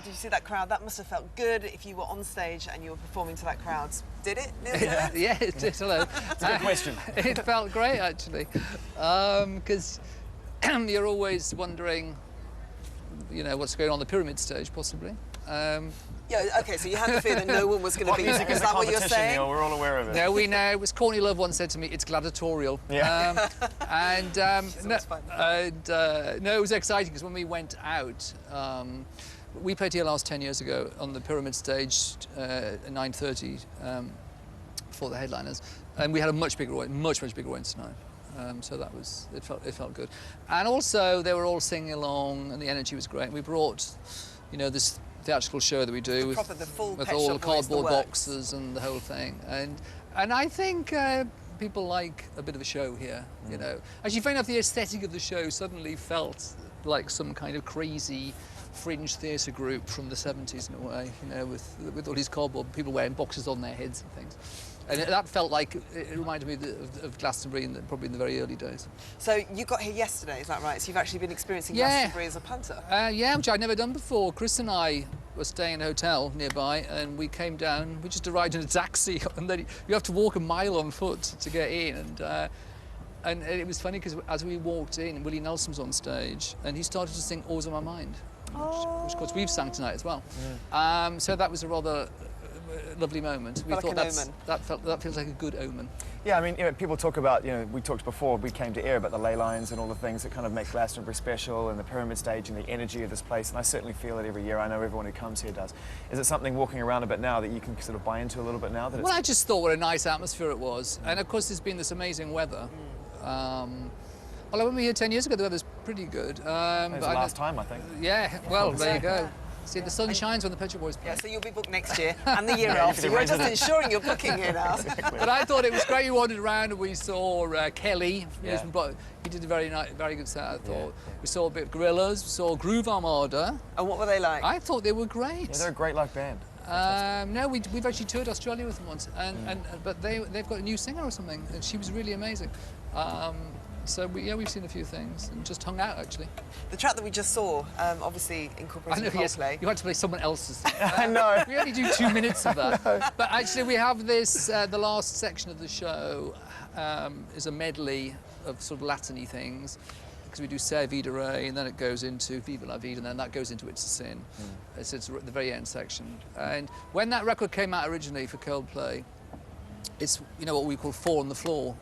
Did you see that crowd? That must have felt good if you were on stage and you were performing to that crowd. Did it? Yeah, it did. Hello. It's a good question. It felt great, actually, because you're always wondering, you know, what's going on the pyramid stage, possibly. Yeah, okay, so you had the fear that no one was going to be there. Is that what you're saying? Neil, we're all aware of it. No, we know. It was Courtney Love once said to me, it's gladiatorial. Yeah. No, it was exciting because when we went out, we played here last 10 years ago on the pyramid stage at 9:30 for the headliners, and we had a much bigger audience tonight. So that was, it felt good. And also they were all singing along and the energy was great. We brought, you know, this theatrical show that we do with all the cardboard boxes and the whole thing. And I think people like a bit of a show here, you know. Actually, funny enough, the aesthetic of the show suddenly felt like some kind of crazy fringe theatre group from the 70s in a way, you know, with all these cardboard people wearing boxes on their heads and things. And that felt like, it reminded me of Glastonbury probably in the very early days. So you got here yesterday, is that right? So you've actually been experiencing Glastonbury as a punter? Yeah, which I'd never done before. Chris and I were staying in a hotel nearby and we came down, we just arrived in a taxi and then you have to walk a mile on foot to get in. And it was funny because as we walked in, Willie Nelson was on stage and he started to sing Always on My Mind, which of course we've sang tonight as well. So that was a rather lovely moment. We thought that feels like a good omen. Yeah, I mean, you know, people talk about, you know, we talked before we came to air about the ley lines and all the things that kind of make Glastonbury special and the pyramid stage and the energy of this place, and I certainly feel it every year. I know everyone who comes here does. Is it something walking around a bit now that you can sort of buy into a little bit now? Well, I just thought what a nice atmosphere it was, and of course there's been this amazing weather. Although when we were here 10 years ago, the weather's pretty good. It was the last time, I think. Yeah, well, there you go. See, the sun shines when the Pet Shop Boys play. Yeah, so you'll be booked next year and the year after. You're just ensuring you're booking here now. Exactly. But I thought it was great. We wandered around and we saw Kelly. He did a very good set, I thought. We saw a bit of Gorillaz, we saw Groove Armada. And what were they like? I thought they were great. Yeah, they're a great live band. No, we've actually toured Australia with them once, but they've got a new singer or something, and she was really amazing. So we've seen a few things and just hung out actually. The track that we just saw, obviously incorporating Coldplay. You had to play someone else's. I know. We only do 2 minutes of that. But actually we have this, the last section of the show is a medley of sort of Latin-y things. Because we do Se Vida Re, and then it goes into Viva la Vida, and then that goes into It's a Sin. It's the very end section. And when that record came out originally for Coldplay, it's, you know, what we call 4 on the floor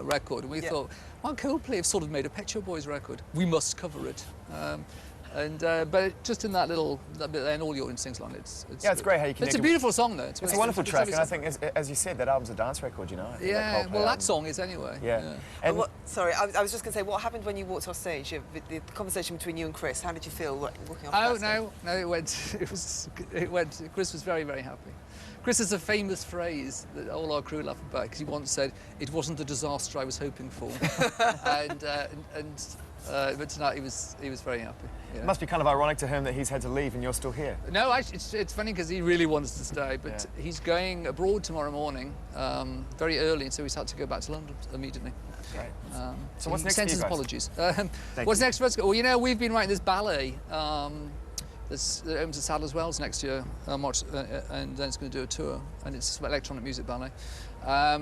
record, and we thought, well, Coldplay have sort of made a Pet Shop Boys record. We must cover it. But just in that bit there, and all the audience sings along. It's great how you connect. It's a beautiful song, though. It's a wonderful track, and I think, as you said, that album's a dance record, you know. Yeah, well, that song is anyway. Yeah. And sorry, I was just going to say, what happened when you walked off stage? The conversation between you and Chris. How did you feel walking off? No, it went. Chris was very, very happy. Chris has a famous phrase that all our crew laugh about because he once said, "It wasn't the disaster I was hoping for," but tonight he was very happy. Yeah. It must be kind of ironic to him that he's had to leave and you're still here. No, actually, it's funny because he really wants to stay, but he's going abroad tomorrow morning, very early, so he's had to go back to London immediately. Great. So what's next for you guys? Sends his apologies. What's next for us? Well, you know, we've been writing this ballet. It opens at Sadler's Wells next year, and then it's going to do a tour, and it's electronic music ballet.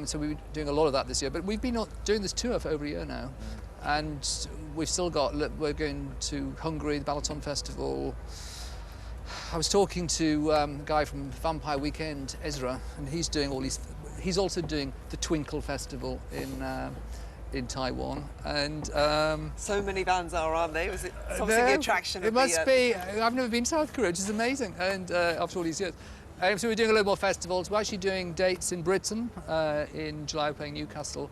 So we've been doing a lot of that this year, but we've been doing this tour for over a year now, and we've still got, we're going to Hungary, the Balaton Festival. I was talking to a guy from Vampire Weekend, Ezra, and he's doing all these, he's also doing the Twinkle Festival in Taiwan, and so many bands aren't they? Was it obviously the attraction? It must be. I've never been to South Korea, which is amazing, and after all these years. So we're doing a lot more festivals. We're actually doing dates in Britain. In July, we're playing Newcastle.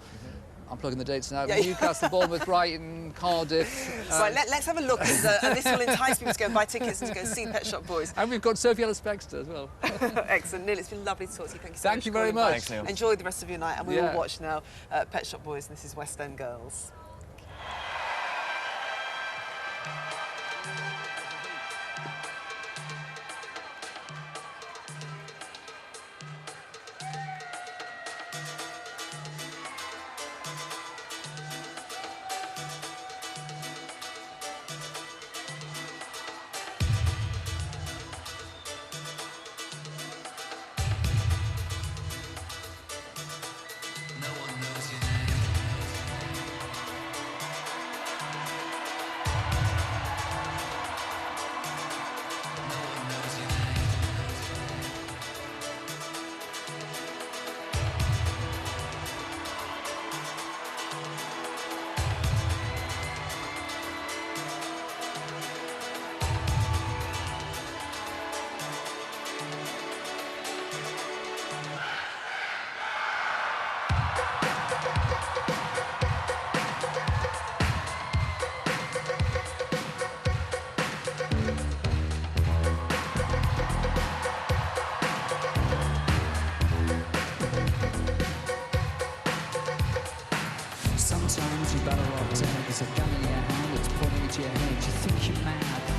I'm plugging the dates now. Newcastle, Bournemouth, Brighton, Cardiff. Right, let's have a look, and this will entice people to go and buy tickets and to go see Pet Shop Boys. And we've got Sophie Ellis-Bextor as well. Excellent. Neil, it's been lovely to talk to you. Thank you so much. Thank you very much. Thanks, Neil. Enjoy the rest of your night, and we will watch now Pet Shop Boys, and this is West End Girls.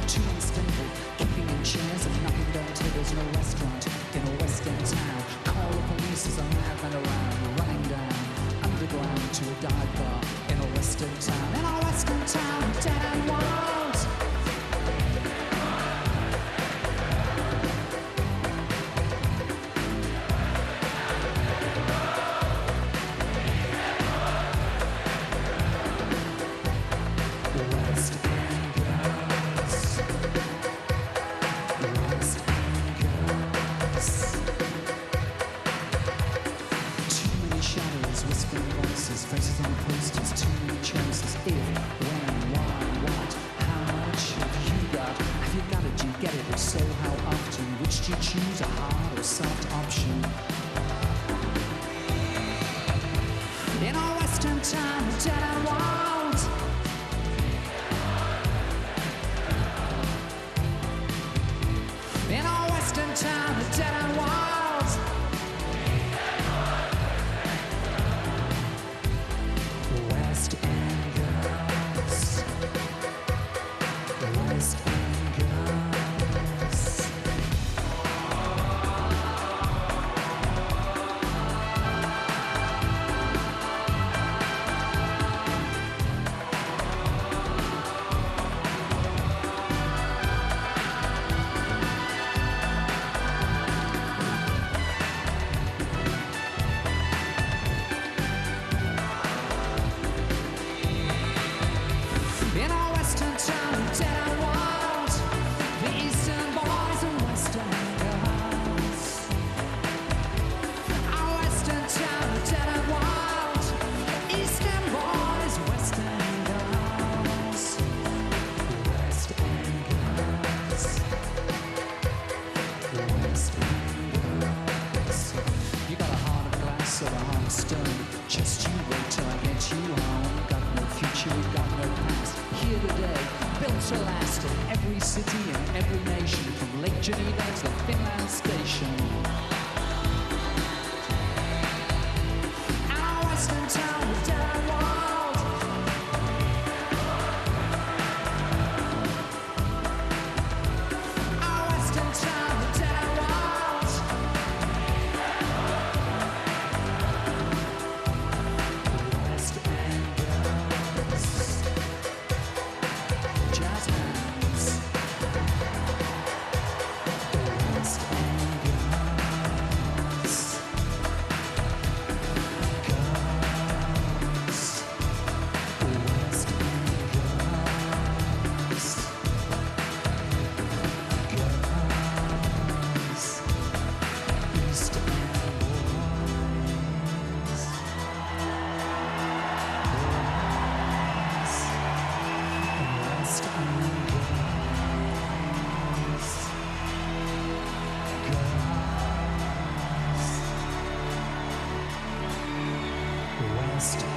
too unstable, keeping in chairs and knocking down tables in a restaurant in a West End town. Call the police as a madman around, running down underground to a dive bar in a West End town. In a West End town, dead and wild. Faces on posters, too many choices. If, when, why, what, how much have you got? Have you got it? Do you get it? If so, how often? Which do you choose, a hard or soft option? In our Western town, dead and wild. In our Western town, dead and wild. Just you wait till I get you home. Got no future, got no past. Here today, built to last in every city and every nation, from Lake Geneva to the Finland station. Our Western town is dead and wild. Our Western town is dead and wild. West